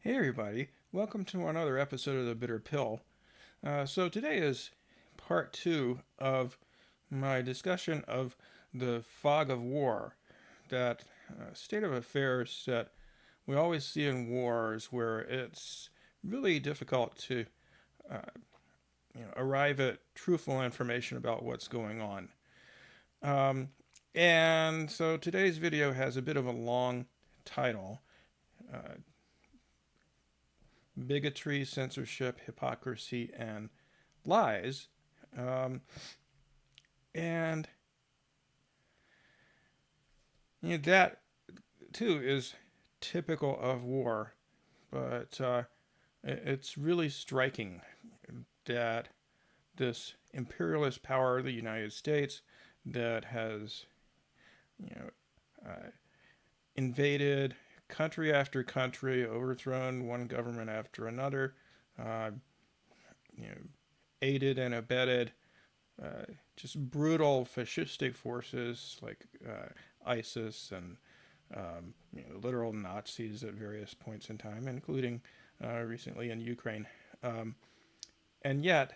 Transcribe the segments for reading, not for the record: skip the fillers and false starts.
Hey everybody, welcome to another episode of The Bitter Pill. So today is part two of my discussion of the fog of war, that state of affairs that we always see in wars where it's really difficult to uh, arrive at truthful information about what's going on. Um, and so today's video has a bit of a long title. Uh, Bigotry, censorship, hypocrisy, and lies. Um, and that too is typical of war, but it's really striking that this imperialist power, the United States, that has you know invaded country after country, overthrown one government after another, uh, you know, aided and abetted just brutal fascistic forces like ISIS and literal Nazis at various points in time, including recently in Ukraine, and yet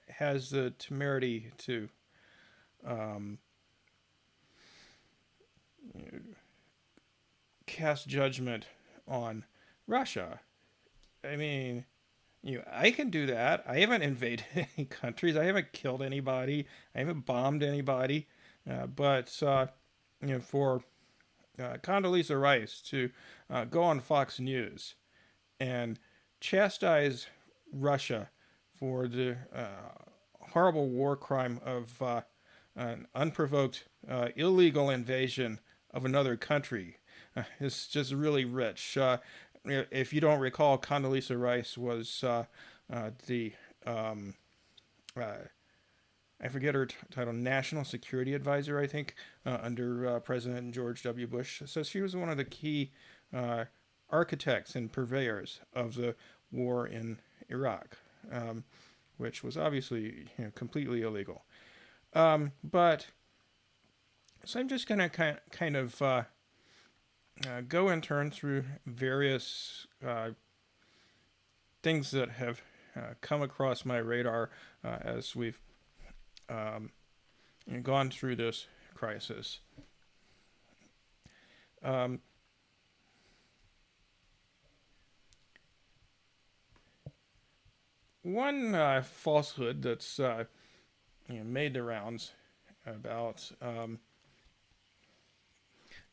has the temerity to um, you know, cast judgment on Russia. I mean, I can do that. I haven't invaded any countries. I haven't killed anybody. I haven't bombed anybody. But for Condoleezza Rice to go on Fox News and chastise Russia for the horrible war crime of an unprovoked illegal invasion of another country is just really rich. If you don't recall, Condoleezza Rice was the uh, I forget her title, National Security Advisor, I think, under President George W. Bush. So she was one of the key uh, architects and purveyors of the war in Iraq, which was obviously completely illegal. But so I'm just going to kind of go and turn through various things that have come across my radar as we've gone through this crisis. Um, One falsehood that's made the rounds about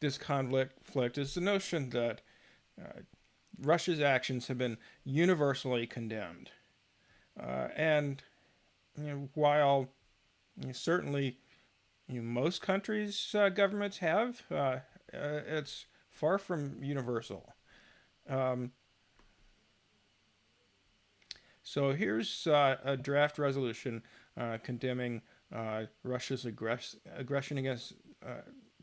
this conflict is the notion that uh, Russia's actions have been universally condemned. And while certainly most countries' governments have, it's far from universal. Um, so here's a draft resolution condemning Russia's aggression against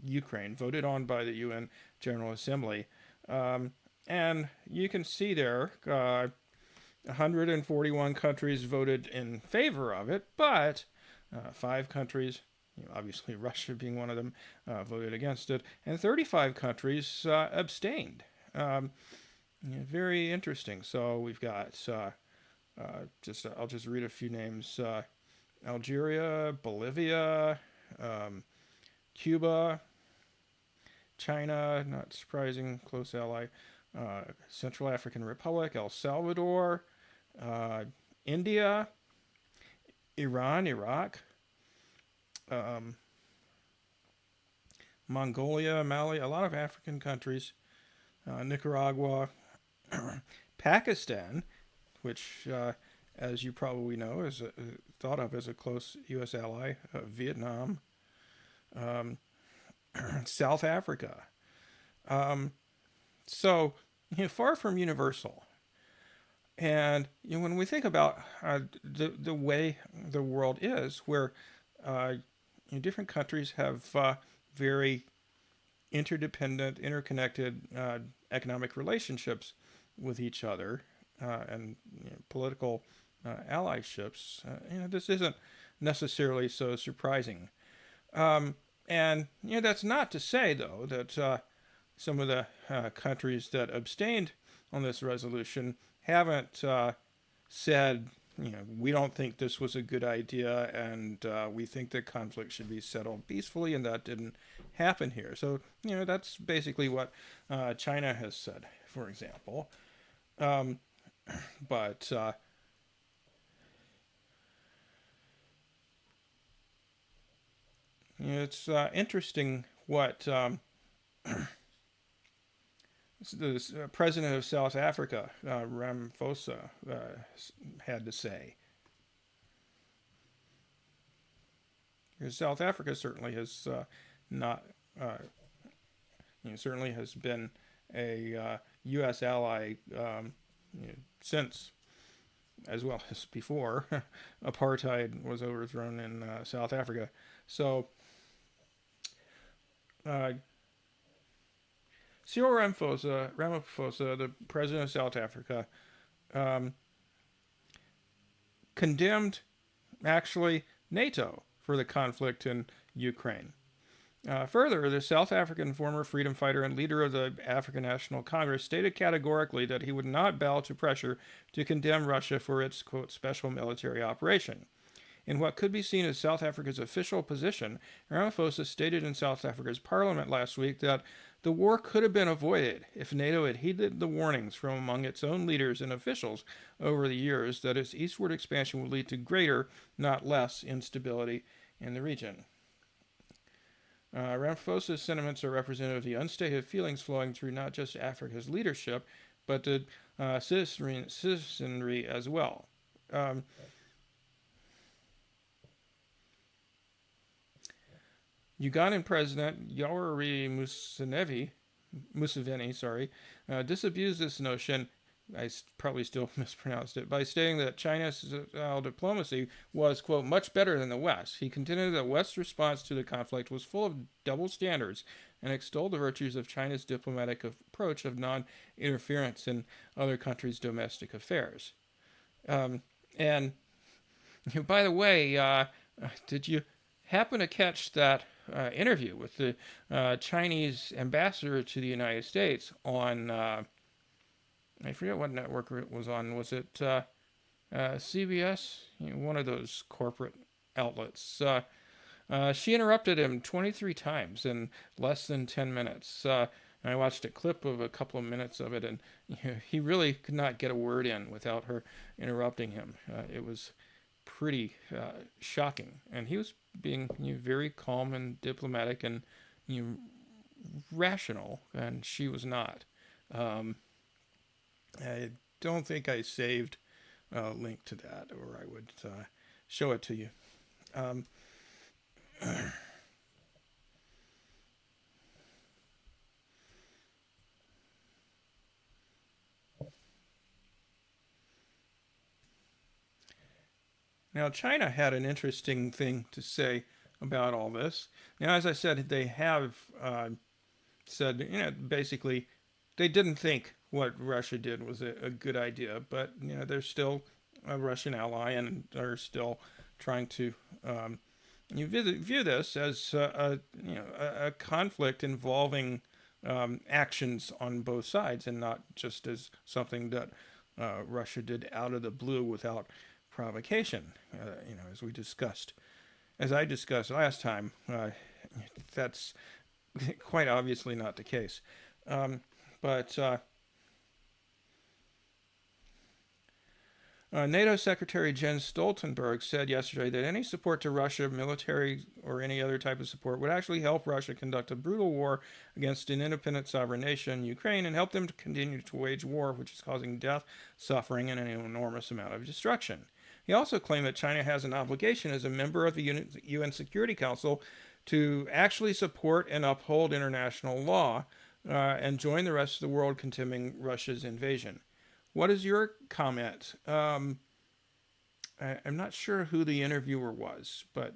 Ukraine, voted on by the UN General Assembly. And you can see there 141 countries voted in favor of it, but 5 countries, obviously Russia being one of them, voted against it, and 35 countries abstained. Very interesting. So we've got I'll just read a few names: Algeria, Bolivia, Cuba, China, not surprising, close ally, Central African Republic, El Salvador, uh, India, Iran, Iraq, um, Mongolia, Mali, a lot of African countries, Nicaragua, Pakistan, which, as you probably know, is thought of as a close U.S. ally, Vietnam, um, South Africa. Um, so, far from universal. And when we think about the way the world is, where different countries have very interdependent, interconnected economic relationships with each other and political allyships, this isn't necessarily so surprising. Um, and that's not to say, though, that some of the countries that abstained on this resolution haven't said, we don't think this was a good idea, and we think that conflict should be settled peacefully, and that didn't happen here. So, that's basically what China has said, for example. But it's interesting what the president of South Africa, Ramaphosa, had to say. Because South Africa certainly has not, certainly has been a U.S. ally since, as well as before, apartheid was overthrown in South Africa. So, Cyril Ramaphosa, the president of South Africa, condemned, actually, NATO for the conflict in Ukraine. Further, the South African former freedom fighter and leader of the African National Congress stated categorically that he would not bow to pressure to condemn Russia for its, quote, special military operation. In what could be seen as South Africa's official position, Ramaphosa stated in South Africa's parliament last week that the war could have been avoided if NATO had heeded the warnings from among its own leaders and officials over the years that its eastward expansion would lead to greater, not less, instability in the region. Ramaphosa's sentiments are representative of the unstated feelings flowing through not just Africa's leadership, but the citizenry as well. Ugandan President Yoweri Museveni, disabused this notion, I probably still mispronounced it, by stating that China's diplomacy was, quote, much better than the West. He contended that West's response to the conflict was full of double standards and extolled the virtues of China's diplomatic approach of non-interference in other countries' domestic affairs. And, by the way, did you happen to catch that interview with the Chinese ambassador to the United States on, I forget what network it was on. Was it CBS? One of those corporate outlets. She interrupted him 23 times in less than 10 minutes. I watched a clip of a couple of minutes of it, and he really could not get a word in without her interrupting him. It was pretty shocking, and he was being very calm and diplomatic and rational, and she was not. I don't think I saved a link to that, or I would show it to you. Now, China had an interesting thing to say about all this. Now, as I said, they have said, basically, they didn't think what Russia did was a good idea, but, they're still a Russian ally and are still trying to view this as a conflict involving actions on both sides, and not just as something that Russia did out of the blue without provocation. As I discussed last time, that's quite obviously not the case. But NATO Secretary Jens Stoltenberg said yesterday that any support to Russia, military or any other type of support, would actually help Russia conduct a brutal war against an independent sovereign nation, Ukraine, and help them to continue to wage war, which is causing death, suffering, and an enormous amount of destruction. He also claimed that China has an obligation as a member of the UN Security Council to actually support and uphold international law and join the rest of the world condemning Russia's invasion. What is your comment? I'm not sure who the interviewer was, but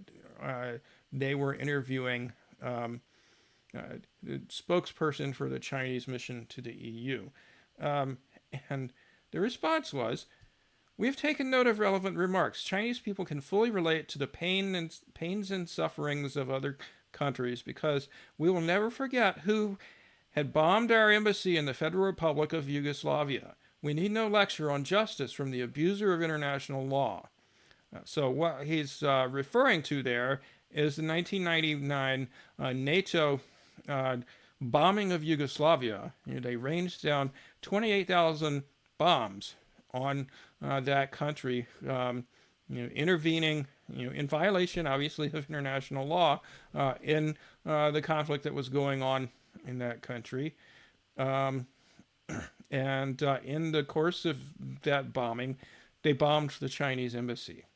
they were interviewing the spokesperson for the Chinese mission to the EU. And the response was, "We have taken note of relevant remarks. Chinese people can fully relate to the pains and sufferings of other countries because we will never forget who had bombed our embassy in the Federal Republic of Yugoslavia. We need no lecture on justice from the abuser of international law. So what he's referring to there is the 1999 NATO bombing of Yugoslavia. They ranged down 28,000 bombs on that country, intervening, in violation, obviously, of international law in the conflict that was going on in that country. And in the course of that bombing, they bombed the Chinese embassy.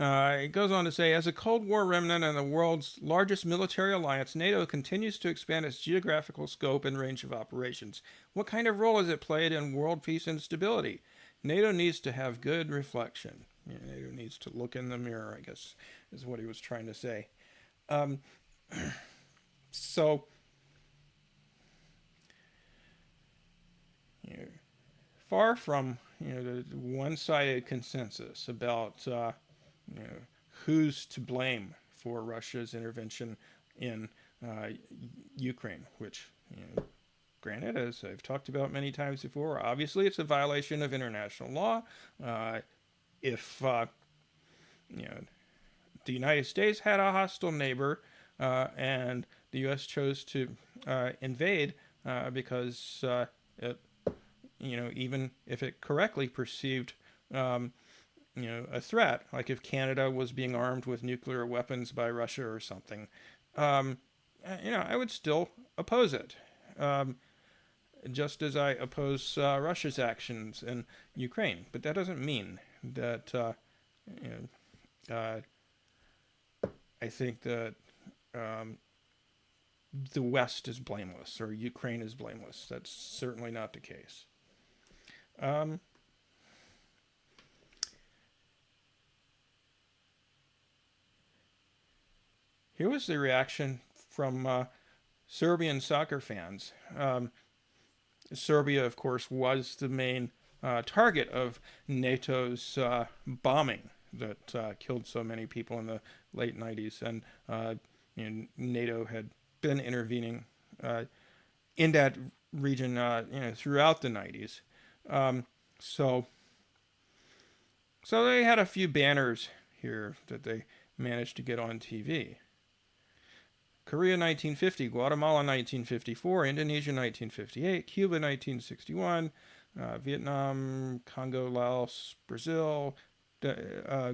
It goes on to say, as a Cold War remnant and the world's largest military alliance, NATO continues to expand its geographical scope and range of operations. What kind of role has it played in world peace and stability? NATO needs to have good reflection. NATO needs to look in the mirror, I guess, is what he was trying to say. So, far from the one-sided consensus about who's to blame for Russia's intervention in Ukraine, which, granted, as I've talked about many times before, obviously it's a violation of international law. If the United States had a hostile neighbor and the U.S. chose to invade because it, even if it correctly perceived a threat, like if Canada was being armed with nuclear weapons by Russia or something, I would still oppose it. Just as I oppose Russia's actions in Ukraine. But that doesn't mean that, I think that the West is blameless or Ukraine is blameless. That's certainly not the case. Here was the reaction from Serbian soccer fans. Serbia, of course, was the main target of NATO's bombing that killed so many people in the late 90s. And NATO had been intervening in that region throughout the 90s. So they had a few banners here that they managed to get on TV. Korea 1950, Guatemala 1954, Indonesia 1958, Cuba 1961, Vietnam, Congo, Laos, Brazil,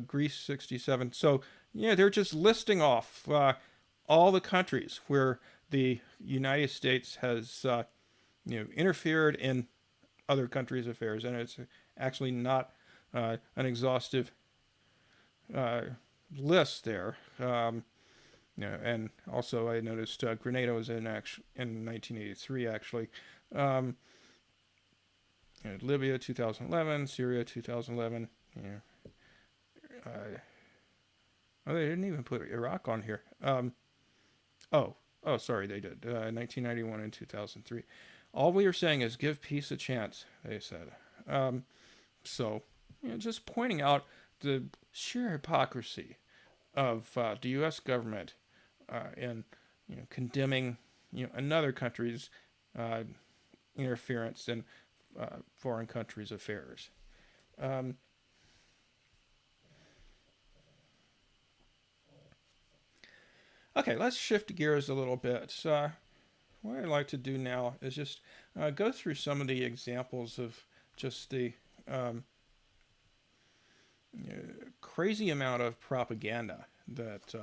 Greece 67. So, they're just listing off all the countries where the United States has, interfered in other countries' affairs. And it's actually not an exhaustive list there. And also I noticed Grenada was in 1983, actually. Libya 2011, Syria 2011. They didn't even put Iraq on here. Sorry, they did. 1991 and 2003. All we are saying is give peace a chance, they said. Just pointing out the sheer hypocrisy of the U.S. government in condemning another country's interference in foreign countries' affairs. Okay, let's shift gears a little bit. What I'd like to do now is just go through some of the examples of just the crazy amount of propaganda that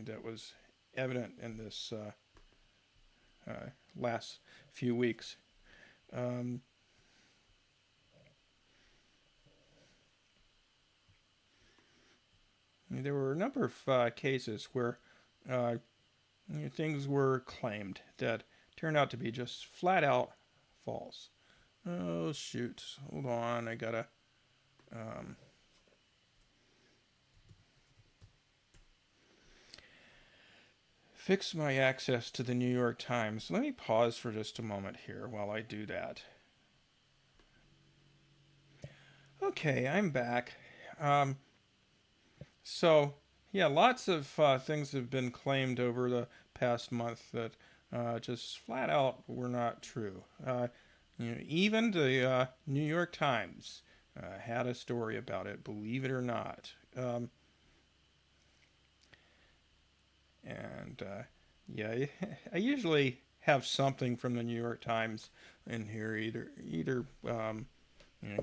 that was evident in this last few weeks. There were a number of cases where things were claimed that turned out to be just flat out false. Oh, shoot. Hold on. I gotta... fix my access to the New York Times. Let me pause for just a moment here while I do that. Okay, I'm back. So, Yeah, lots of things have been claimed over the past month that just flat out were not true. Even the New York Times had a story about it, believe it or not. And yeah, I usually have something from the New York Times in here, either because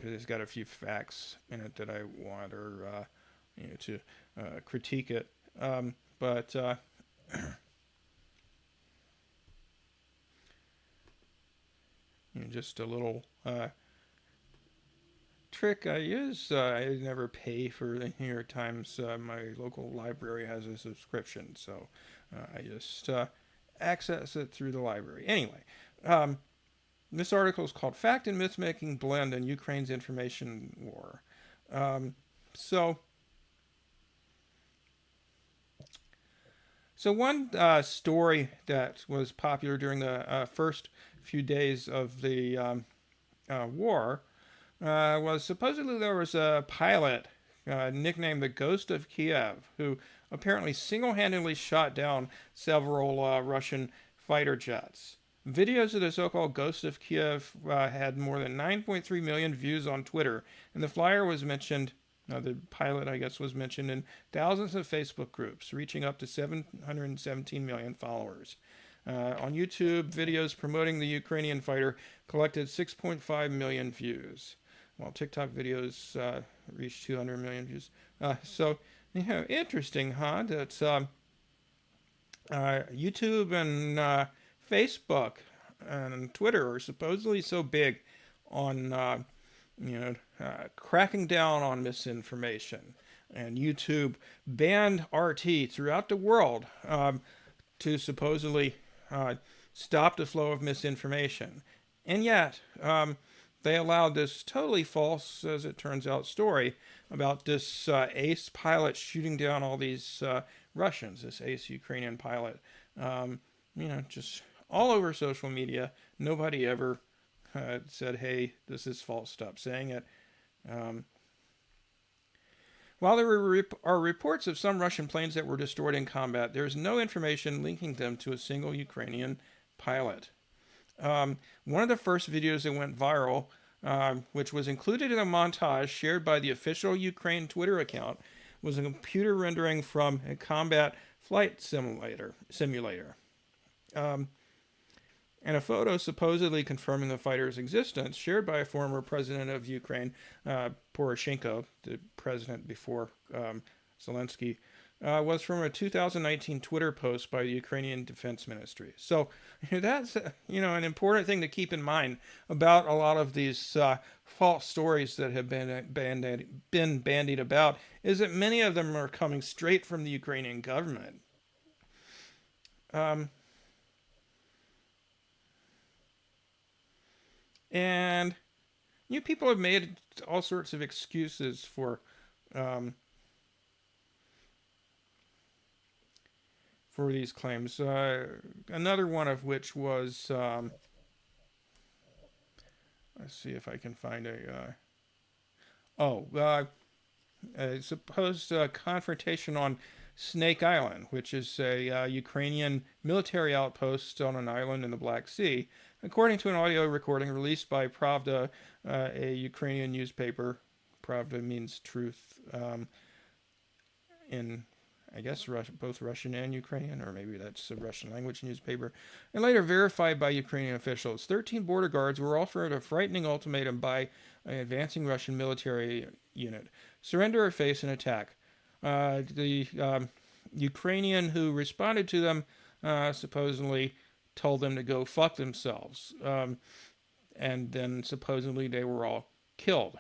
it's got a few facts in it that I want, or to critique it. But just a little trick I use. I never pay for the New York Times. My local library has a subscription, so I just access it through the library. Anyway, um, this article is called "Fact and Myth Making Blend in Ukraine's Information War." Um, so, so one story that was popular during the first few days of the war was supposedly there was a pilot nicknamed the Ghost of Kiev who apparently single handedly shot down several Russian fighter jets. Videos of the so called Ghost of Kiev had more than 9.3 million views on Twitter, and the flyer was mentioned. The pilot, I guess, was mentioned in thousands of Facebook groups, reaching up to 717 million followers. On YouTube, videos promoting the Ukrainian fighter collected 6.5 million views, while TikTok videos reached 200 million views. Interesting, huh? That YouTube and Facebook and Twitter are supposedly so big on cracking down on misinformation. And YouTube banned RT throughout the world to supposedly uh, stop the flow of misinformation. And yet, they allowed this totally false, as it turns out, story about this ace pilot shooting down all these Russians, this ace Ukrainian pilot. Just all over social media. Nobody ever said, hey, this is false, stop saying it. Um, while are reports of some Russian planes that were destroyed in combat, there is no information linking them to a single Ukrainian pilot. One of the first videos that went viral, which was included in a montage shared by the official Ukraine Twitter account, was a computer rendering from a combat flight simulator. Um, and a photo supposedly confirming the fighter's existence, shared by a former president of Ukraine, Poroshenko, the president before Zelensky, was from a 2019 Twitter post by the Ukrainian Defense Ministry. So that's an important thing to keep in mind about a lot of these false stories that have been bandied about, is that many of them are coming straight from the Ukrainian government. Um, and people have made all sorts of excuses um, for these claims. Another one of which was, let's see if I can find a supposed confrontation on Snake Island, which is a Ukrainian military outpost on an island in the Black Sea, according to an audio recording released by Pravda, a Ukrainian newspaper. Pravda means truth in, I guess, both Russian and Ukrainian, or maybe that's a Russian language newspaper, and later verified by Ukrainian officials. 13 border guards were offered a frightening ultimatum by an advancing Russian military unit: surrender or face an attack. The Ukrainian who responded to them supposedly told them to go fuck themselves. And then supposedly they were all killed.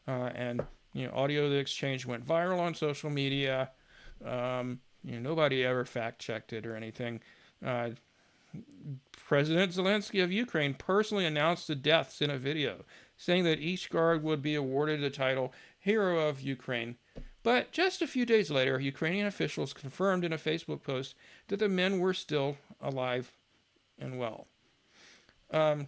And audio of the exchange went viral on social media. Nobody ever fact checked it or anything. President Zelensky of Ukraine personally announced the deaths in a video, saying that each guard would be awarded the title Hero of Ukraine. But just a few days later, Ukrainian officials confirmed in a Facebook post that the men were still alive and well. Um,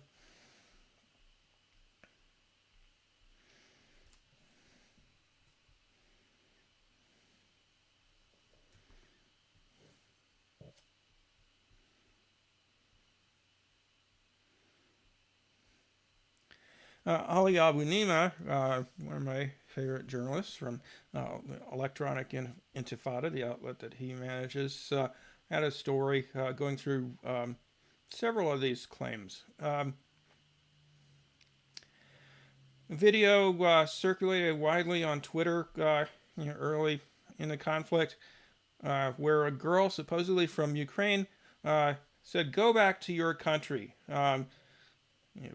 Ali Abu Nima, one of my favorite journalists from Electronic Intifada, the outlet that he manages, had a story going through several of these claims. Video circulated widely on Twitter early in the conflict, where a girl supposedly from Ukraine said, "Go back to your country."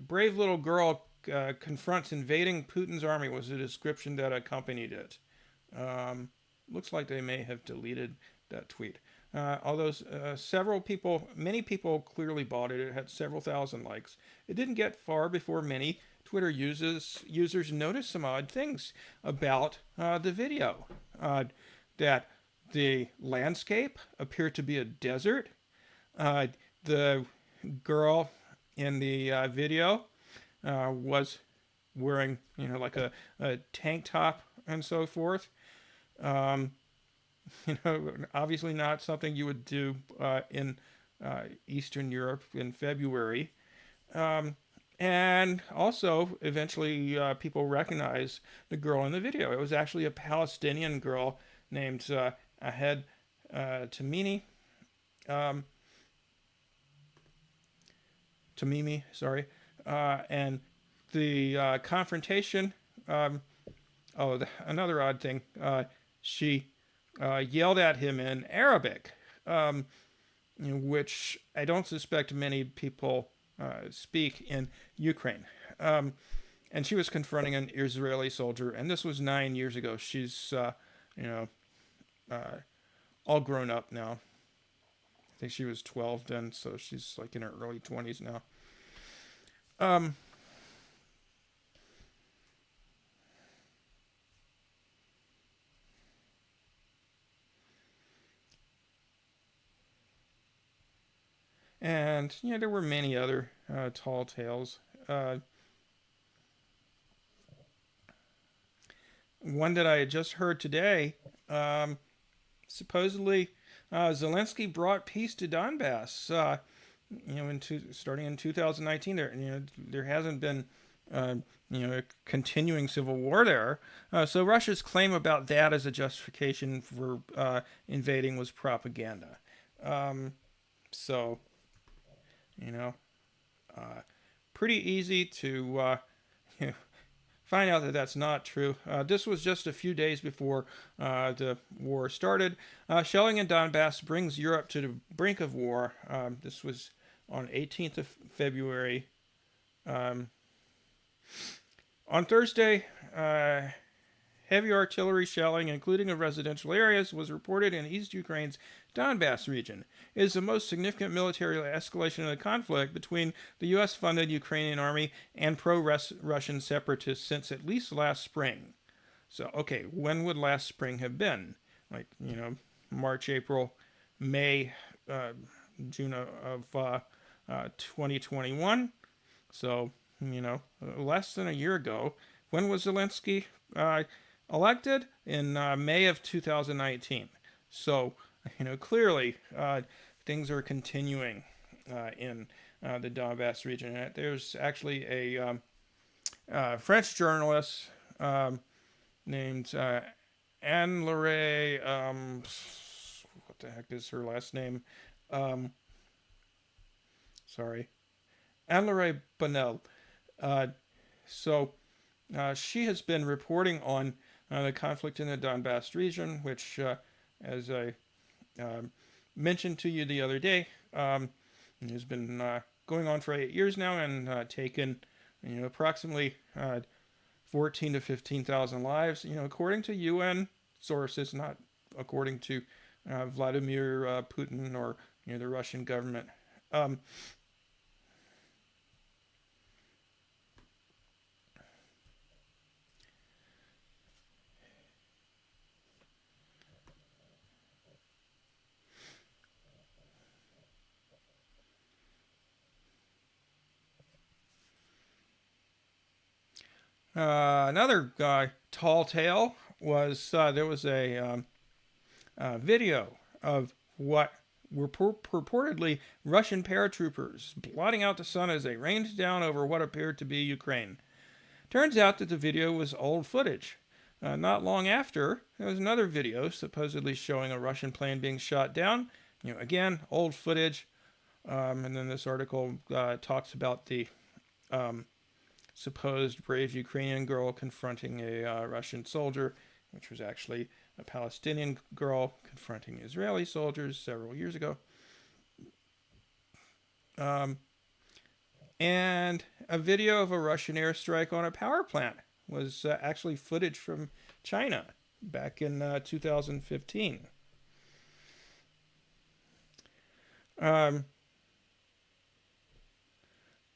Brave little girl confronts invading Putin's army was the description that accompanied it. Looks like they may have deleted that tweet. Although many people clearly bought it. It had several thousand likes. It didn't get far before many Twitter users noticed some odd things about the video. That the landscape appeared to be a desert. The girl in the video was wearing, like a tank top and so forth. Obviously not something you would do in Eastern Europe in February. And also, eventually, people recognized the girl in the video. It was actually a Palestinian girl named Ahed Tamimi. Tamimi, sorry. And the confrontation. Another odd thing. She yelled at him in Arabic, which I don't suspect many people speak in Ukraine. And she was confronting an Israeli soldier, and this was 9 years ago. She's, all grown up now. I think she was 12 then, so she's like in her early 20s now. And there were many other tall tales. One that I had just heard today. Supposedly, Zelensky brought peace to Donbass. Starting in 2019, there hasn't been a continuing civil war there. So Russia's claim about that as a justification for invading was propaganda. So, pretty easy to find out that that's not true. This was just a few days before the war started. Shelling in Donbass brings Europe to the brink of war. This was on 18th of February. On Thursday, heavy artillery shelling, including of residential areas, was reported in East Ukraine's Donbass region. It is the most significant military escalation of the conflict between the U.S.-funded Ukrainian army and pro-Russian separatists since at least last spring. So, okay, when would last spring have been? Like, March, April, May, June of 2021. So, less than a year ago. When was Zelensky elected? In May of 2019. So, clearly things are continuing in the Donbass region. There's actually a French journalist named Anne-Laure, what the heck is her last name? Sorry. Anne-Laure Bonnel. She has been reporting on the conflict in the Donbass region, which, as I mentioned to you the other day, has been going on for 8 years now and taken, approximately 14 to 15,000 lives. According to UN sources, not according to Vladimir Putin or the Russian government. Another tall tale was there was a video of what were purportedly Russian paratroopers blotting out the sun as they rained down over what appeared to be Ukraine. Turns out that the video was old footage. Not long after, there was another video supposedly showing a Russian plane being shot down. Again, old footage. And then this article talks about the supposed brave Ukrainian girl confronting a Russian soldier, which was actually a Palestinian girl confronting Israeli soldiers several years ago. And a video of a Russian airstrike on a power plant was actually footage from China back in 2015. An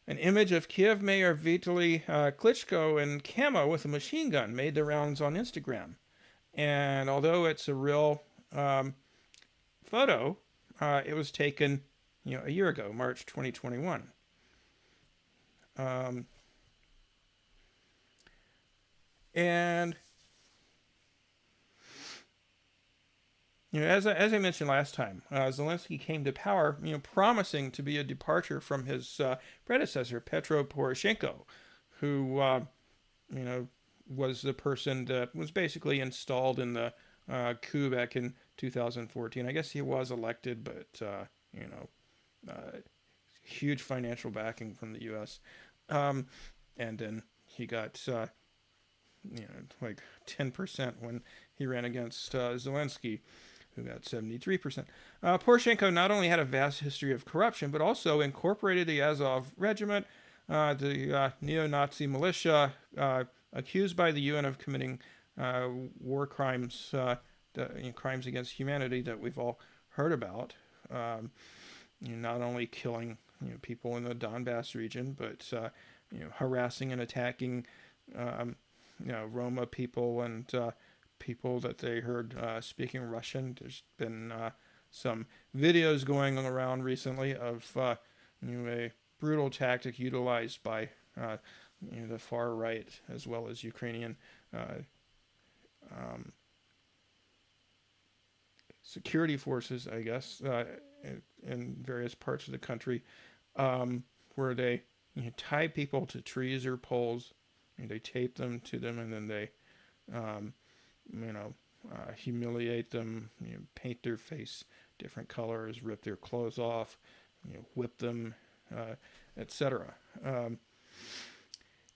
image of Kiev Mayor Vitaly Klitschko in camo with a machine gun made the rounds on Instagram. And although it's a real photo, it was taken a year ago, March 2021. And as I mentioned last time, Zelensky came to power, promising to be a departure from his predecessor, Petro Poroshenko, who, was the person that was basically installed in the coup back in 2014. I guess he was elected, but huge financial backing from the U.S. And then he got like 10% when he ran against Zelensky, who got 73%. Poroshenko not only had a vast history of corruption, but also incorporated the Azov regiment, the neo-Nazi militia, accused by the UN of committing war crimes, crimes against humanity that we've all heard about. Not only killing people in the Donbass region, but harassing and attacking Roma people and people that they heard speaking Russian. There's been some videos going around recently of a brutal tactic utilized by the far right as well as Ukrainian security forces, I guess, in various parts of the country, where they tie people to trees or poles, they tape them to them, and then they humiliate them, paint their face different colors, rip their clothes off, whip them, etc.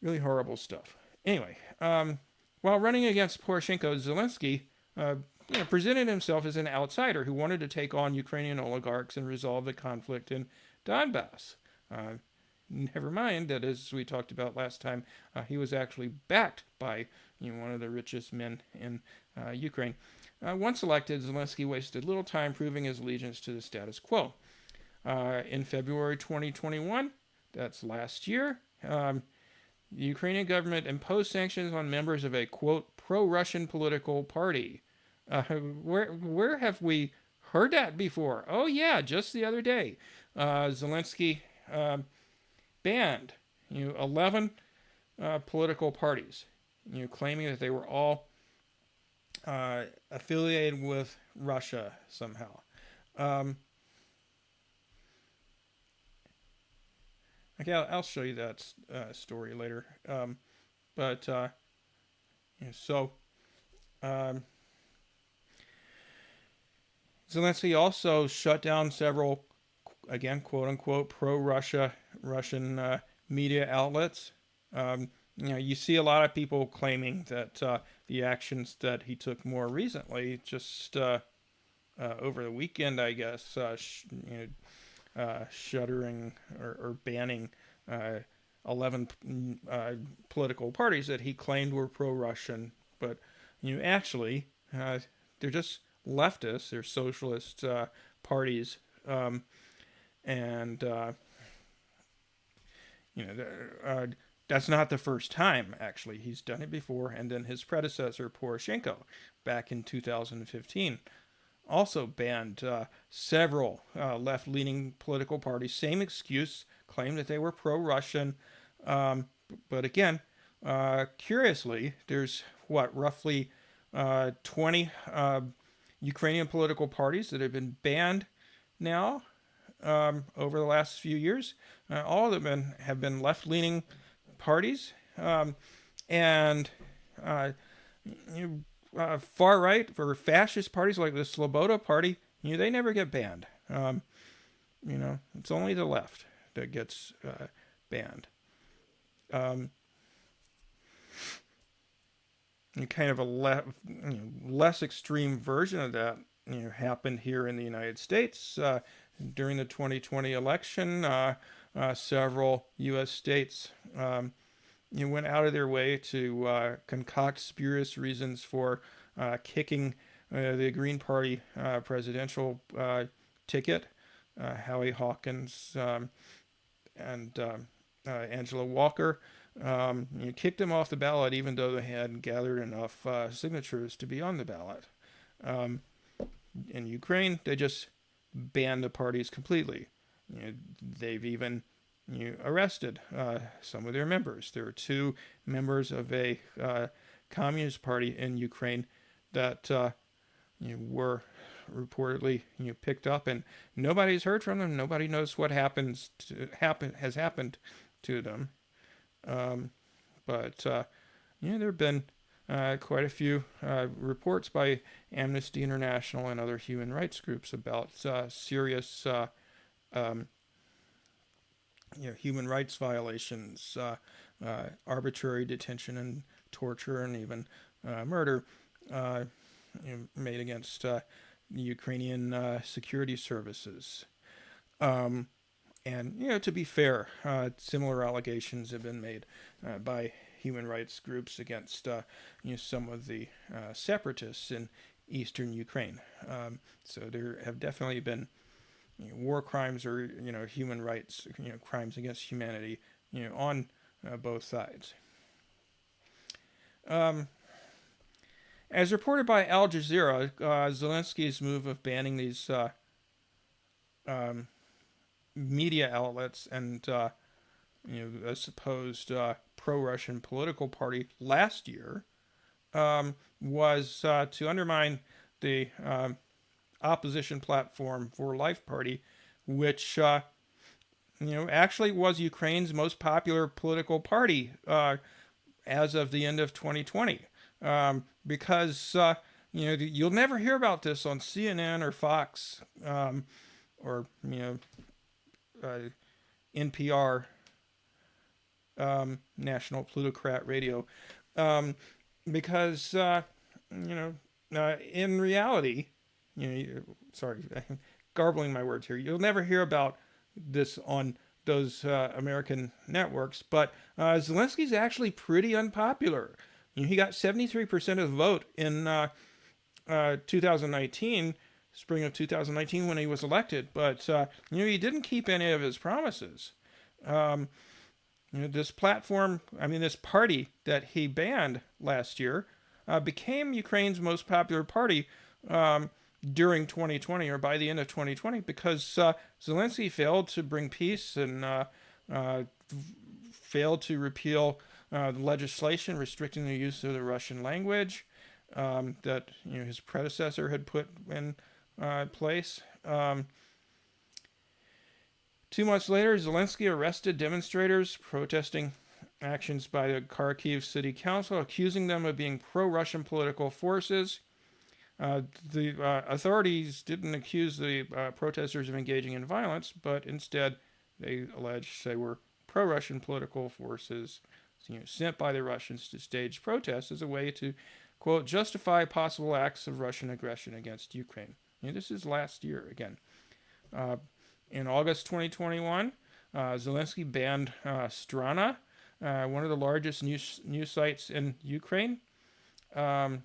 Really horrible stuff. Anyway, while running against Poroshenko, Zelensky presented himself as an outsider who wanted to take on Ukrainian oligarchs and resolve the conflict in Donbass. Never mind that, as we talked about last time, he was actually backed by one of the richest men in Ukraine. Once elected, Zelensky wasted little time proving his allegiance to the status quo. In February 2021, that's last year, the Ukrainian government imposed sanctions on members of a, quote, pro-Russian political party. Where have we heard that before? Oh, yeah, just the other day. Zelensky banned 11 political parties, claiming that they were all affiliated with Russia somehow. Okay, I'll show you that story later. Zelensky also shut down several, again, quote-unquote, pro-Russian media outlets. You see a lot of people claiming that the actions that he took more recently, just over the weekend, I guess, shuttering or banning 11 political parties that he claimed were pro-Russian, but actually they're just leftists, they're socialist parties, that's not the first time, actually. He's done it before, and then his predecessor, Poroshenko, back in 2015, also banned several left-leaning political parties. Same excuse, claimed that they were pro-Russian. But again, curiously, there's, roughly 20 Ukrainian political parties that have been banned now over the last few years. All of them have been left-leaning parties. And far right or fascist parties like the Sloboda Party, they never get banned. It's only the left that gets banned. Um, and kind of a less extreme version of that happened here in the United States during the 2020 election. Several U.S. states went out of their way to concoct spurious reasons for kicking the Green Party presidential ticket. Howie Hawkins and Angela Walker kicked him off the ballot, even though they had gathered enough signatures to be on the ballot. Um, in Ukraine, they just banned the parties completely. They've even arrested some of their members. There are two members of a communist party in Ukraine that were reportedly picked up, and nobody's heard from them. Nobody knows what has happened to them. Um, but there have been quite a few reports by Amnesty International and other human rights groups about serious um, human rights violations, arbitrary detention and torture, and even murder made against the Ukrainian security services. Um, and to be fair, similar allegations have been made by human rights groups against some of the separatists in eastern Ukraine. So there have definitely been war crimes or human rights crimes against humanity on both sides. Um, as reported by Al Jazeera, Zelensky's move of banning these um, media outlets and a supposed pro-Russian political party last year was to undermine the opposition platform for Life Party, which actually was Ukraine's most popular political party as of the end of 2020. Because you'll never hear about this on CNN or Fox or NPR, National Plutocrat Radio, because in reality, sorry, garbling my words here. You'll never hear about this on those American networks, but Zelensky's actually pretty unpopular. He got 73% of the vote in 2019, spring of 2019, when he was elected, but he didn't keep any of his promises. This platform, this party that he banned last year, became Ukraine's most popular party during 2020 or by the end of 2020 because Zelensky failed to bring peace and failed to repeal the legislation restricting the use of the Russian language that his predecessor had put in place. 2 months later, Zelensky arrested demonstrators protesting actions by the Kharkiv City Council, accusing them of being pro-Russian political forces. The authorities didn't accuse the protesters of engaging in violence, but instead they alleged they were pro-Russian political forces sent by the Russians to stage protests as a way to, quote, justify possible acts of Russian aggression against Ukraine. This is last year again. In August 2021, Zelensky banned Strana, one of the largest news sites in Ukraine. In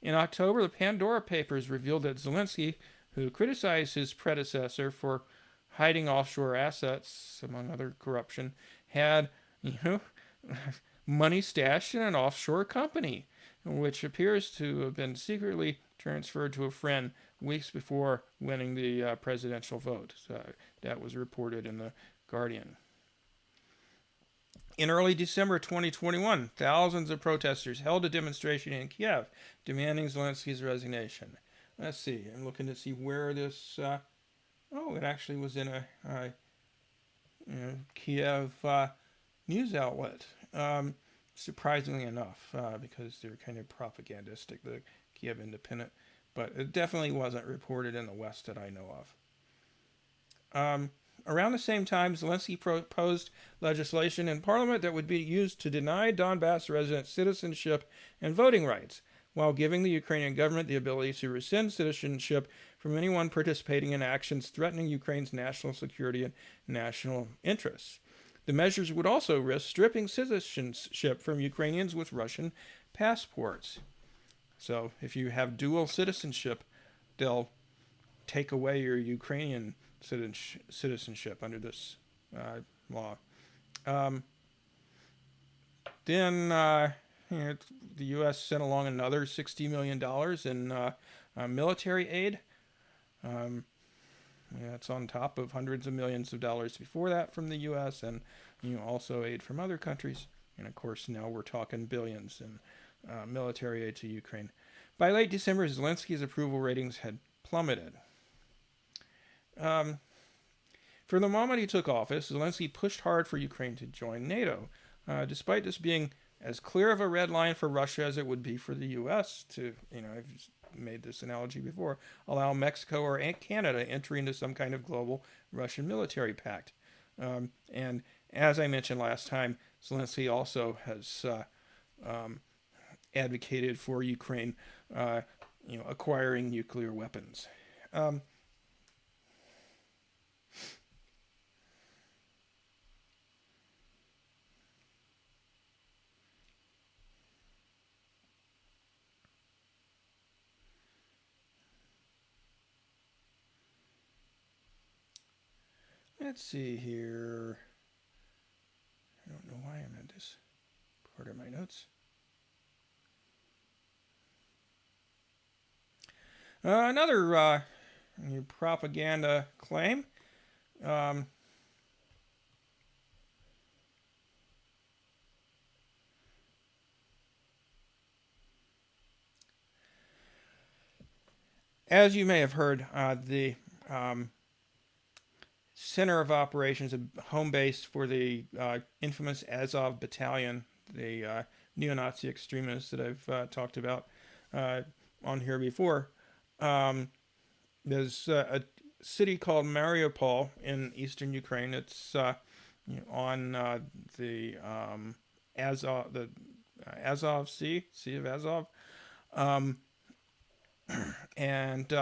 October, the Pandora Papers revealed that Zelensky, who criticized his predecessor for hiding offshore assets, among other corruption, had money stashed in an offshore company, which appears to have been secretly transferred to a friend weeks before winning the presidential vote. So that was reported in the Guardian. In early December 2021, thousands of protesters held a demonstration in Kiev demanding Zelensky's resignation. Let's see. I'm looking to see where this. It actually was in a Kiev news outlet. surprisingly enough, because they're kind of propagandistic, the Kiev Independent. But it definitely wasn't reported in the West that I know of. Around the same time, Zelensky proposed legislation in parliament that would be used to deny Donbass residents citizenship and voting rights, while giving the Ukrainian government the ability to rescind citizenship from anyone participating in actions threatening Ukraine's national security and national interests. The measures would also risk stripping citizenship from Ukrainians with Russian passports. So if you have dual citizenship, they'll take away your Ukrainian citizenship under this law. Then the U.S. sent along another $60 million in military aid. That's on top of hundreds of millions of dollars before that from the U.S. and also aid from other countries. And of course, now we're talking billions in military aid to Ukraine. By late December, Zelensky's approval ratings had plummeted. For the moment he took office, Zelensky pushed hard for Ukraine to join NATO, despite this being as clear of a red line for Russia as it would be for the U.S. to, I've made this analogy before, allow Mexico or Canada entry into some kind of global Russian military pact. And as I mentioned last time, Zelensky also has advocated for Ukraine, acquiring nuclear weapons. Let's see here. I don't know why I'm at this part of my notes. Another propaganda claim. As you may have heard, the center of operations, a home base for the infamous Azov Battalion, the neo-Nazi extremists that I've talked about on here before. There's a city called Mariupol in eastern Ukraine. It's on the Azov Sea of Azov, and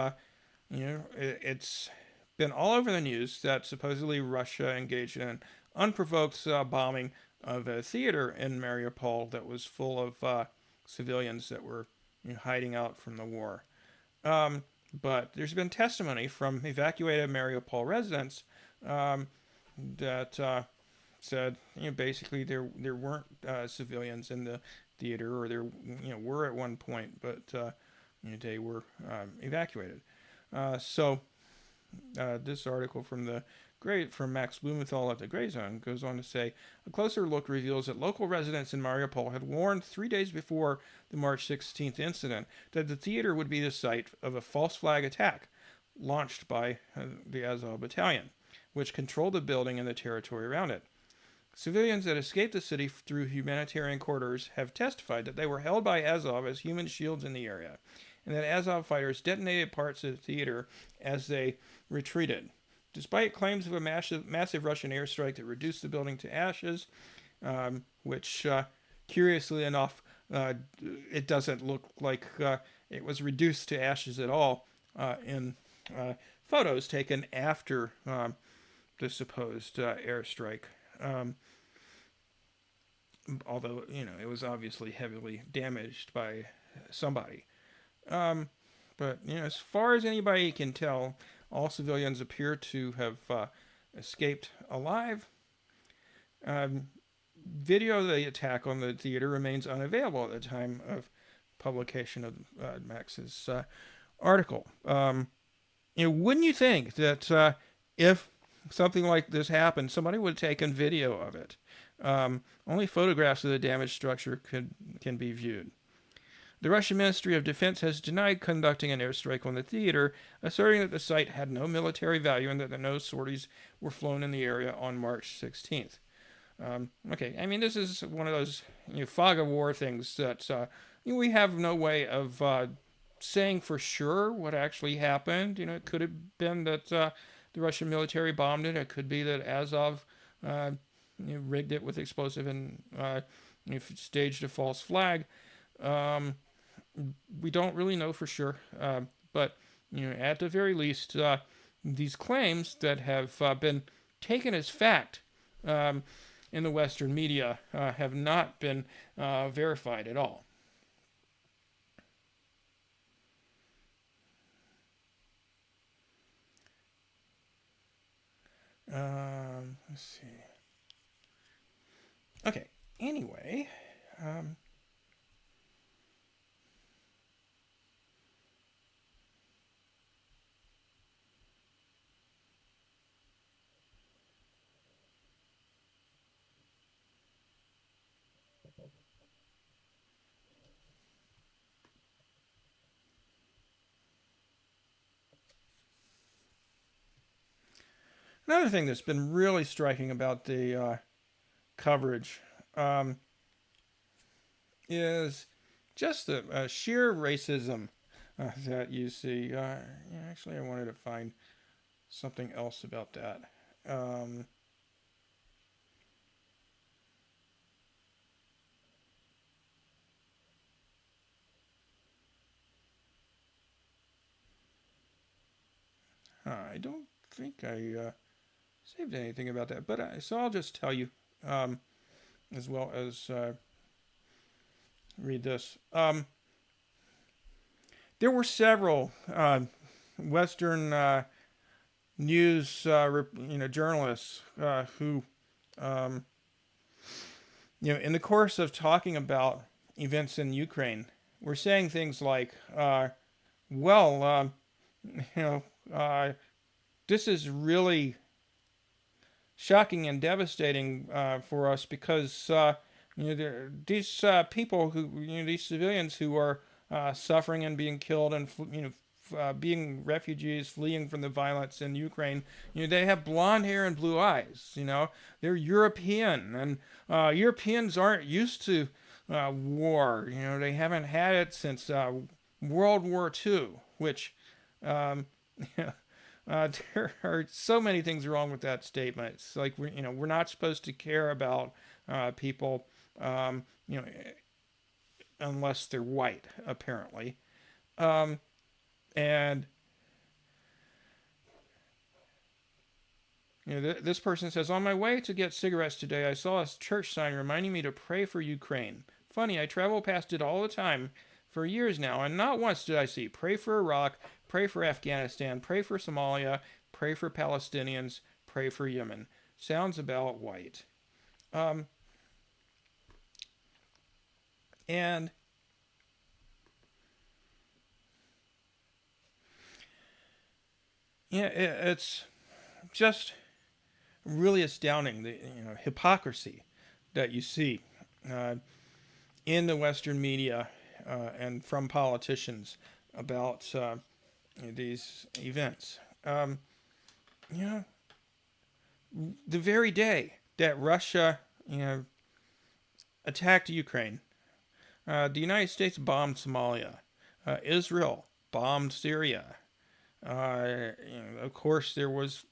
it's been all over the news that supposedly Russia engaged in an unprovoked bombing of a theater in Mariupol that was full of civilians that were hiding out from the war. But there's been testimony from evacuated Mariupol residents that said, basically there weren't civilians in the theater, or there were at one point, but they were evacuated. So this article from Max Blumenthal at the Gray Zone goes on to say, a closer look reveals that local residents in Mariupol had warned 3 days before the March 16th incident that the theater would be the site of a false flag attack launched by the Azov Battalion, which controlled the building and the territory around it. Civilians that escaped the city through humanitarian corridors have testified that they were held by Azov as human shields in the area, and that Azov fighters detonated parts of the theater as they retreated. Despite claims of a massive Russian airstrike that reduced the building to ashes, which, curiously enough, it doesn't look like it was reduced to ashes at all in photos taken after the supposed airstrike. Although, it was obviously heavily damaged by somebody. But, as far as anybody can tell, all civilians appear to have escaped alive. Video of the attack on the theater remains unavailable at the time of publication of Max's article. Wouldn't you think that if something like this happened, somebody would have taken video of it? Only photographs of the damaged structure can be viewed. The Russian Ministry of Defense has denied conducting an airstrike on the theater, asserting that the site had no military value and that no sorties were flown in the area on March 16th. Okay, I mean, this is one of those fog of war things that we have no way of saying for sure what actually happened. It could have been that the Russian military bombed it. It could be that Azov uh, rigged it with explosive and staged a false flag. Um, we don't really know for sure, but at the very least, these claims that have been taken as fact um, in the Western media have not been verified at all. Let's see. Okay. Anyway, um, another thing that's been really striking about the coverage um, is just the sheer racism that you see. Actually, I wanted to find something else about that. Um, I don't think I saved anything about that, but so I'll just tell you um, as well as read this. There were several Western news, journalists who, um, in the course of talking about events in Ukraine, were saying things like, "Well, you know, uh, this is really shocking and devastating for us because these people who these civilians who are suffering and being killed and being refugees fleeing from the violence in Ukraine, they have blonde hair and blue eyes. They're European, and Europeans aren't used to war. They haven't had it since World War II, which um, there are so many things wrong with that statement. It's like we're not supposed to care about people, unless they're white, apparently. Um, and this person says, on my way to get cigarettes today, I saw a church sign reminding me to pray for Ukraine. Funny, I travel past it all the time for years now, and not once did I see pray for Iraq, pray for Afghanistan, pray for Somalia, pray for Palestinians, pray for Yemen. Sounds about white. Um, and it's just really astounding the hypocrisy that you see uh, in the Western media and from politicians about these events. You know, the very day that Russia, attacked Ukraine, the United States bombed Somalia. Israel bombed Syria. Of course, there was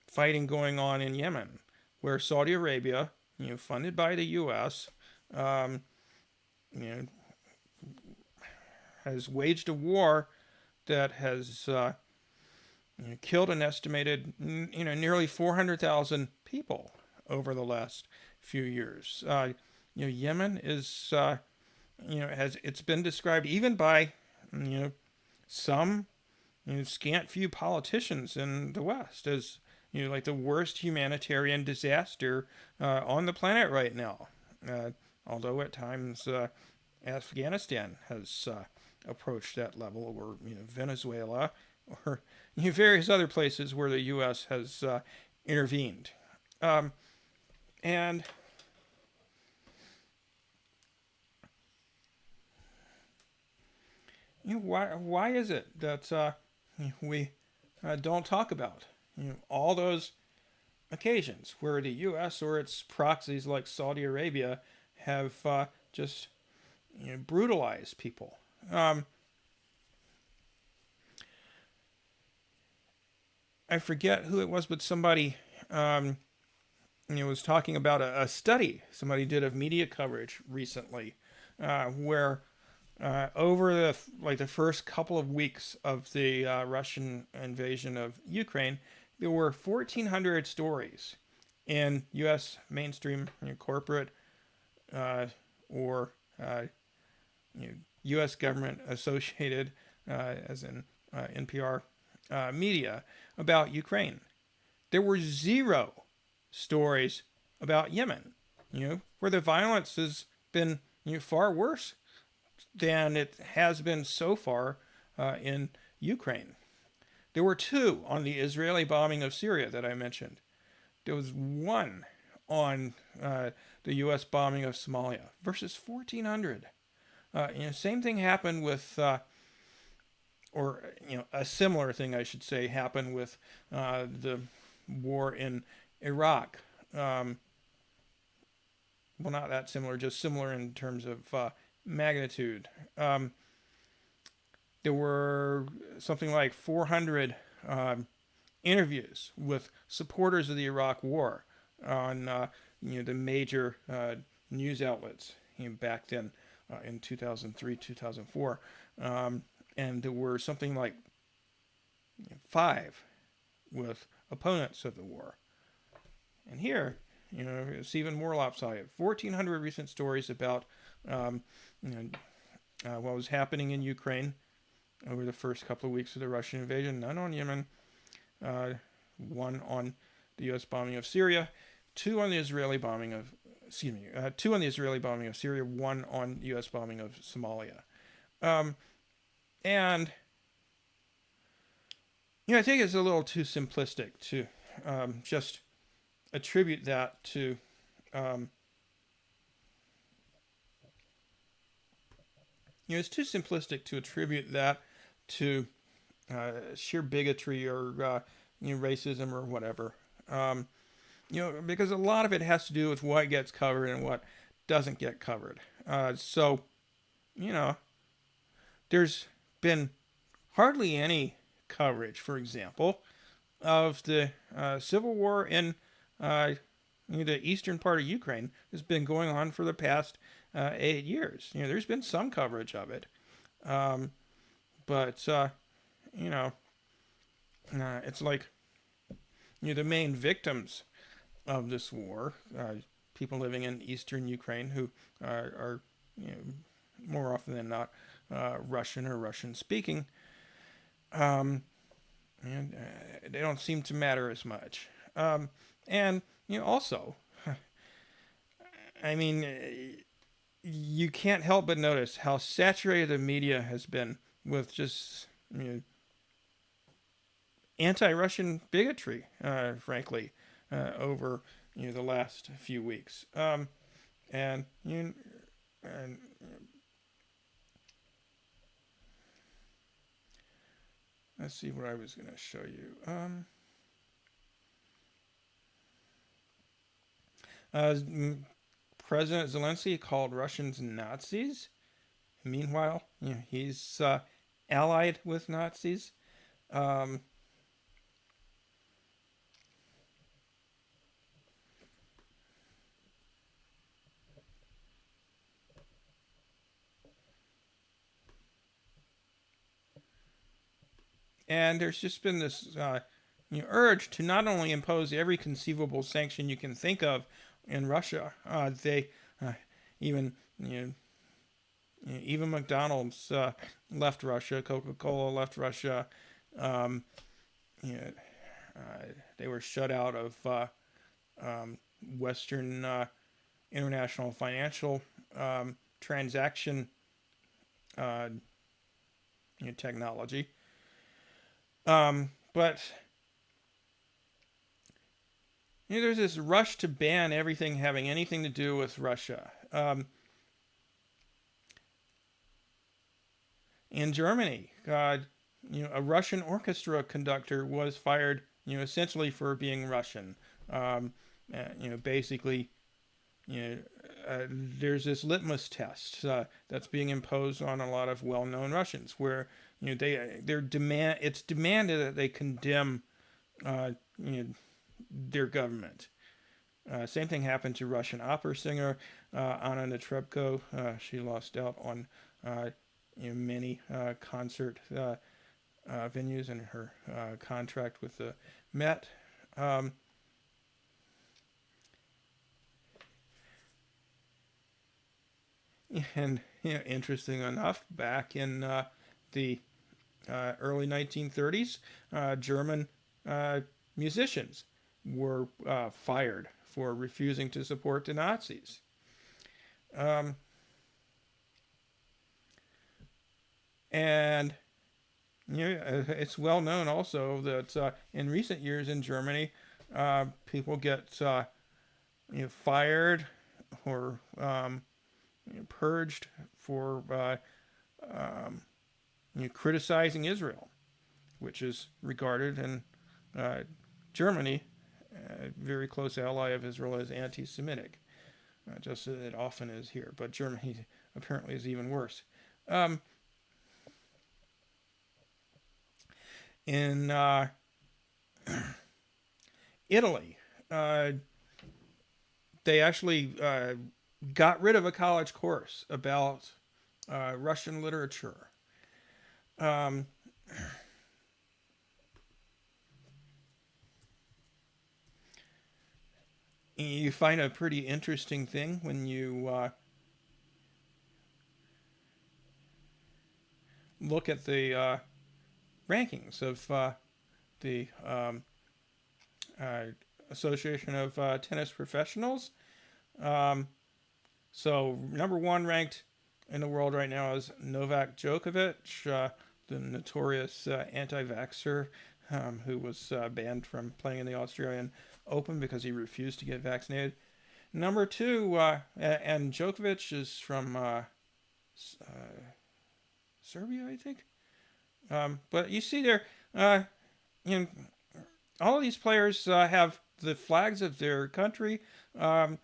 fighting going on in Yemen, where Saudi Arabia, funded by the U.S., um, you know, has waged a war that has killed an estimated, nearly 400,000 people over the last few years. Yemen is, has it's been described even by, some scant few politicians in the West as like the worst humanitarian disaster on the planet right now. Although at times Afghanistan has approached that level, or Venezuela, or various other places where the U.S. has intervened. And why is it that we don't talk about all those occasions where the U.S. or its proxies like Saudi Arabia have just brutalized people. Um, I forget who it was, but somebody was talking about a study somebody did of media coverage recently, where over the first couple of weeks of the Russian invasion of Ukraine, there were 1,400 stories in U.S. mainstream corporate or U.S. government associated, as in NPR media, about Ukraine. There were zero stories about Yemen, where the violence has been far worse than it has been so far in Ukraine. There were two on the Israeli bombing of Syria that I mentioned. There was one on the U.S. bombing of Somalia versus 1,400. Same thing happened with, a similar thing, I should say, happened with the war in Iraq. Well, not that similar, just similar in terms of magnitude. There were something like 400 interviews with supporters of the Iraq War on the major news outlets back then in 2003, 2004. And there were something like 5 with opponents of the war. And here, it's even more lopsided. 1,400 recent stories about what was happening in Ukraine over the first couple of weeks of the Russian invasion. None on Yemen. One on the U.S. bombing of Syria. Two on the Israeli bombing of Syria. One on the U.S. bombing of Somalia. And I think it's a little too simplistic to just attribute that to it's too simplistic to attribute that to sheer bigotry or racism or whatever. Because a lot of it has to do with what gets covered and what doesn't get covered. So, there's been hardly any coverage, for example, of the civil war in the eastern part of Ukraine. Has been going on for the past 8 years. There's been some coverage of it, but it's like the main victims of this war, people living in eastern Ukraine who are more often than not Russian or Russian speaking. And they don't seem to matter as much. And also, I mean, you can't help but notice how saturated the media has been with just anti-Russian bigotry, frankly, over the last few weeks. And let's see what I was going to show you. President Zelensky called Russians Nazis. Meanwhile, he's allied with Nazis. And there's just been this urge to not only impose every conceivable sanction you can think of in Russia. They even even McDonald's left Russia. Coca-Cola left Russia. They were shut out of Western international financial transaction technology. But there's this rush to ban everything having anything to do with Russia. In Germany, a Russian orchestra conductor was fired, essentially for being Russian. Basically, there's this litmus test that's being imposed on a lot of well-known Russians, where it's demanded that they condemn uh, you know, their government. Same thing happened to Russian opera singer Anna Netrebko. She lost out on many concert venues in her contract with the Met. Um, and interesting enough, back in the early 1930s, German uh, musicians were fired for refusing to support the Nazis. Um, and it's well known also that in recent years in Germany, people get fired or purged for um, criticizing Israel, which is regarded in uh, Germany, a very close ally of Israel, as anti-Semitic, just as it often is here. But Germany apparently is even worse. Um, in Italy, uh, they actually got rid of a college course about Russian literature. Um, you find a pretty interesting thing when you look at the rankings of the uh, Association of Tennis Professionals. Um, so, number one ranked in the world right now is Novak Djokovic, the notorious anti vaxxer who was banned from playing in the Australian Open because he refused to get vaccinated. Number two, and Djokovic is from Serbia, I think. But you see there, you know, all of these players have the flags of their country um,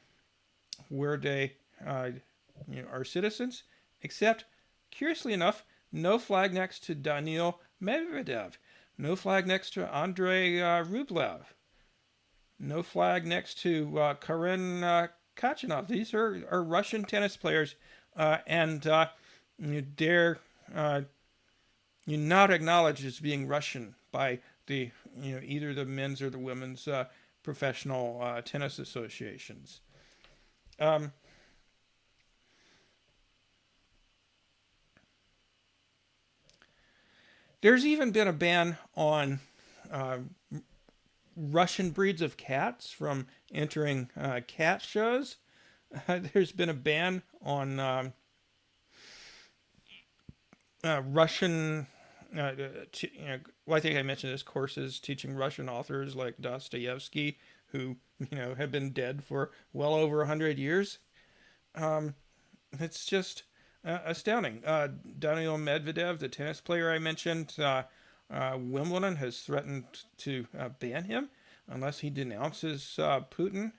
where they are citizens, except, curiously enough, no flag next to Daniil Medvedev, no flag next to Andrei Rublev, no flag next to Karen Kachanov. These are Russian tennis players, and they're not acknowledged as being Russian by the either the men's or the women's professional tennis associations. Um, there's even been a ban on uh, Russian breeds of cats from entering cat shows. There's been a ban on Russian. Well, I think I mentioned this courses teaching Russian authors like Dostoevsky, who have been dead for well over 100 years. Um, it's just astounding. Daniil Medvedev, the tennis player I mentioned, Wimbledon has threatened to ban him unless he denounces Putin.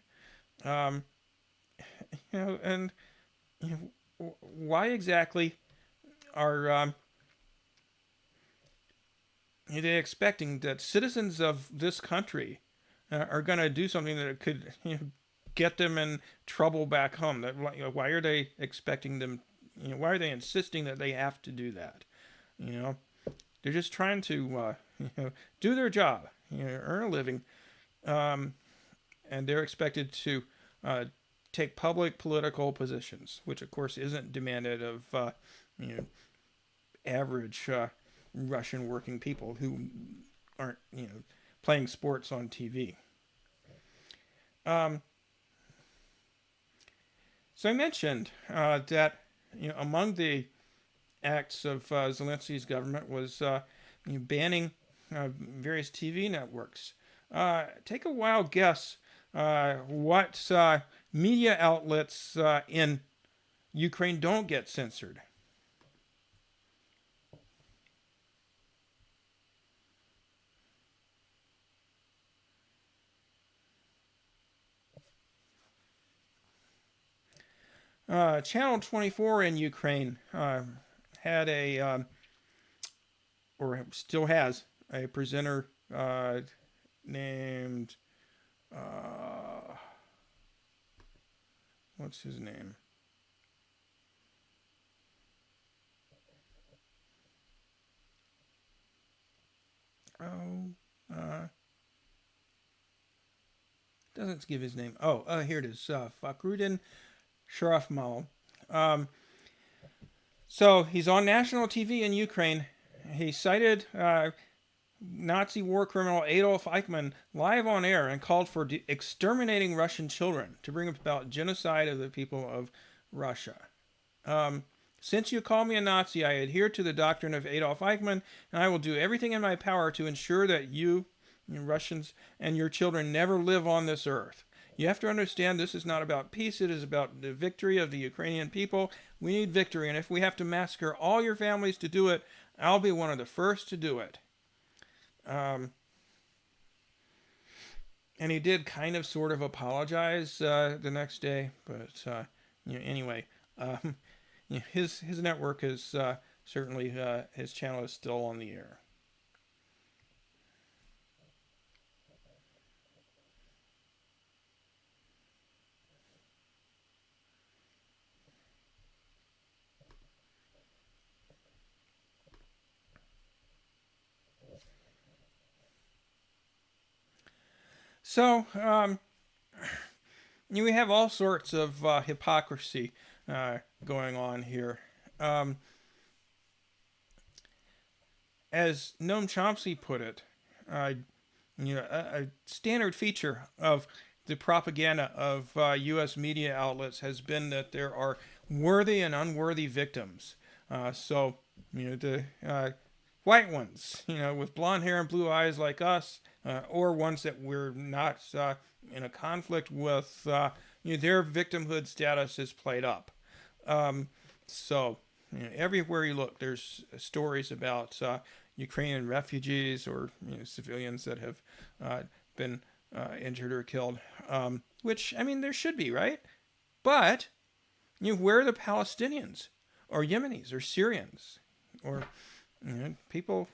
Um, and why exactly are they expecting that citizens of this country are going to do something that could get them in trouble back home? That why are they expecting them? Why are they insisting that they have to do that? You know, they're just trying to do their job, earn a living, um, and they're expected to take public political positions, which of course isn't demanded of you know average Russian working people who aren't playing sports on TV. Um, so I mentioned that among the acts of Zelensky's government was banning various TV networks. Take a wild guess what media outlets in Ukraine don't get censored. Channel 24 in Ukraine had or still has, a presenter named, uh, what's his name? Oh, uh, doesn't give his name. Oh, here it is. Fakrudin Sharafmal. Um, so he's on national TV in Ukraine. He cited Nazi war criminal Adolf Eichmann live on air and called for exterminating Russian children to bring about genocide of the people of Russia. Um, since you call me a Nazi, I adhere to the doctrine of Adolf Eichmann, and I will do everything in my power to ensure that you Russians, and your children never live on this earth. You have to understand this is not about peace, it is about the victory of the Ukrainian people. We need victory, and if we have to massacre all your families to do it, I'll be one of the first to do it. Um, and he did kind of sort of apologize the next day, but anyway, um, his network is certainly his channel is still on the air. So we have all sorts of hypocrisy going on here. Um, as Noam Chomsky put it, uh, a standard feature of the propaganda of U.S. media outlets has been that there are worthy and unworthy victims. So, the white ones, with blonde hair and blue eyes like us, or ones that we're not in a conflict with, their victimhood status is played up. Um, so, everywhere you look, there's stories about Ukrainian refugees or civilians that have been injured or killed. Which, I mean, there should be, right? But where are the Palestinians or Yemenis or Syrians or people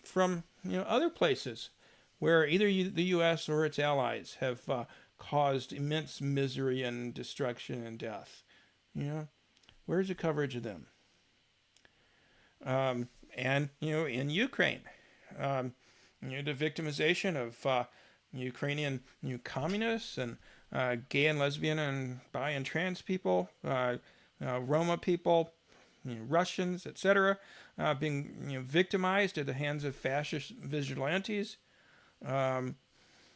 from other places where either the U.S. or its allies have caused immense misery and destruction and death? Where's the coverage of them? And in Ukraine, the victimization of Ukrainian communists and gay and lesbian and bi and trans people, Roma people, Russians, etc., being victimized at the hands of fascist vigilantes. Um,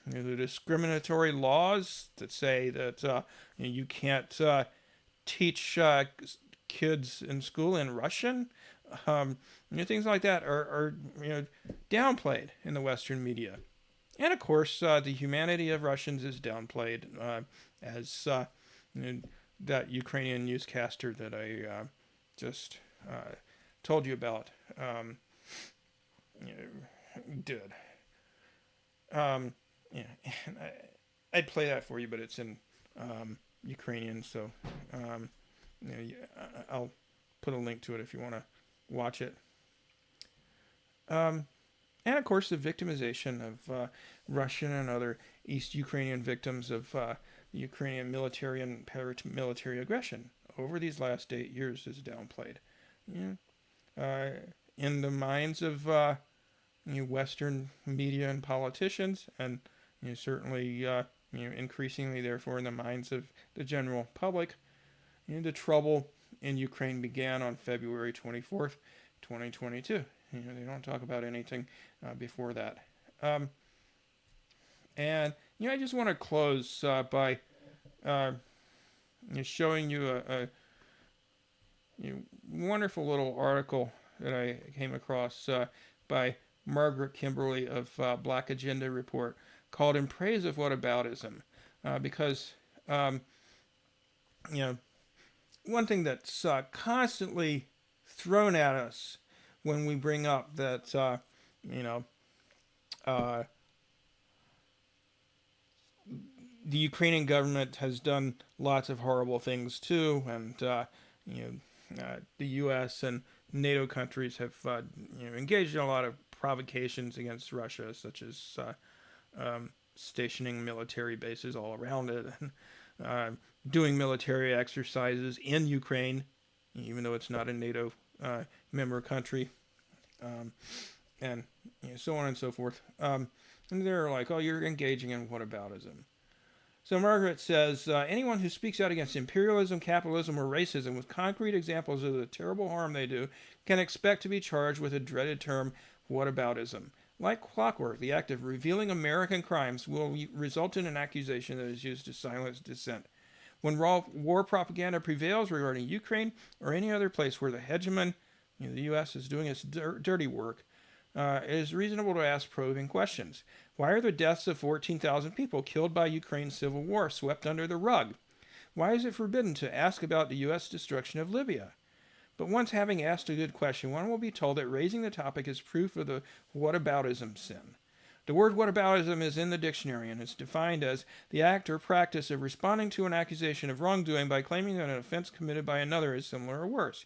the discriminatory laws that say that you can't teach kids in school in Russian. Things like that are downplayed in the Western media, and of course the humanity of Russians is downplayed as that Ukrainian newscaster that I just told you about did. Yeah, I'd play that for you, but it's in Ukrainian, so I'll put a link to it if you want to watch it. And of course, the victimization of Russian and other East Ukrainian victims of Ukrainian military and paramilitary aggression over these last 8 years is downplayed. In the minds of Western media and politicians, and certainly increasingly, therefore, in the minds of the general public, the trouble in Ukraine began on February 24th, 2022. They don't talk about anything before that. And I just want to close by showing you a wonderful little article that I came across by Margaret Kimberly of Black Agenda Report called "In Praise of Whataboutism," because one thing that's constantly thrown at us when we bring up that uh, the Ukrainian government has done lots of horrible things too, and the U.S. and NATO countries have engaged in a lot of provocations against Russia, such as stationing military bases all around it, and doing military exercises in Ukraine, even though it's not a NATO member country, and so on and so forth. And they're like, oh, you're engaging in whataboutism. So Margaret says, anyone who speaks out against imperialism, capitalism, or racism with concrete examples of the terrible harm they do can expect to be charged with the dreaded term whataboutism. Like clockwork, the act of revealing American crimes will result in an accusation that is used to silence dissent. When war propaganda prevails regarding Ukraine or any other place where the hegemon, the U.S., is doing its dirty work, it is reasonable to ask probing questions. Why are the deaths of 14,000 people killed by Ukraine's civil war swept under the rug? Why is it forbidden to ask about the U.S. destruction of Libya? But once having asked a good question, one will be told that raising the topic is proof of the whataboutism sin. The word whataboutism is in the dictionary and is defined as the act or practice of responding to an accusation of wrongdoing by claiming that an offense committed by another is similar or worse.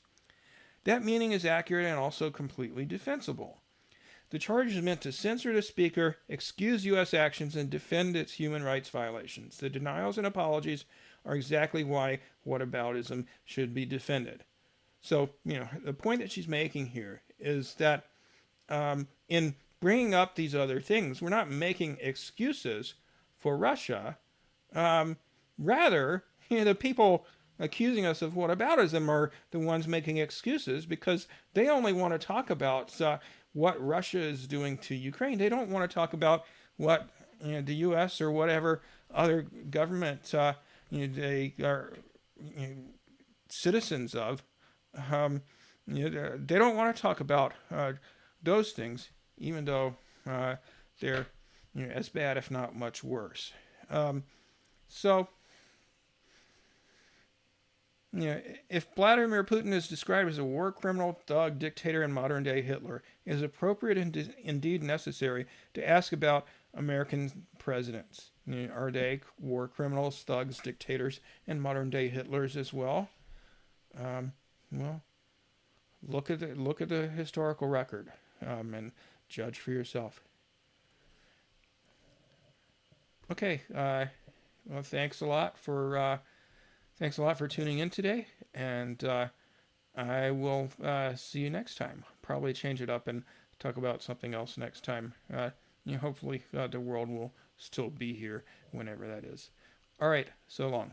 That meaning is accurate and also completely defensible. The charge is meant to censor the speaker, excuse U.S. actions, and defend its human rights violations. The denials and apologies are exactly why whataboutism should be defended. So, the point that she's making here is that in bringing up these other things, we're not making excuses for Russia. Rather, the people accusing us of whataboutism are the ones making excuses because they only want to talk about what Russia is doing to Ukraine. They don't want to talk about what the U.S. or whatever other government they are citizens of. They don't want to talk about those things, even though they're as bad, if not much worse. So, if Vladimir Putin is described as a war criminal, thug, dictator, and modern-day Hitler, it is appropriate and indeed necessary to ask about American presidents. Are they war criminals, thugs, dictators, and modern-day Hitlers as well? Well, look at the historical record and judge for yourself. Okay. Well, thanks a lot for tuning in today, and I will see you next time. Probably change it up and talk about something else next time. Hopefully the world will still be here whenever that is. All right. So long.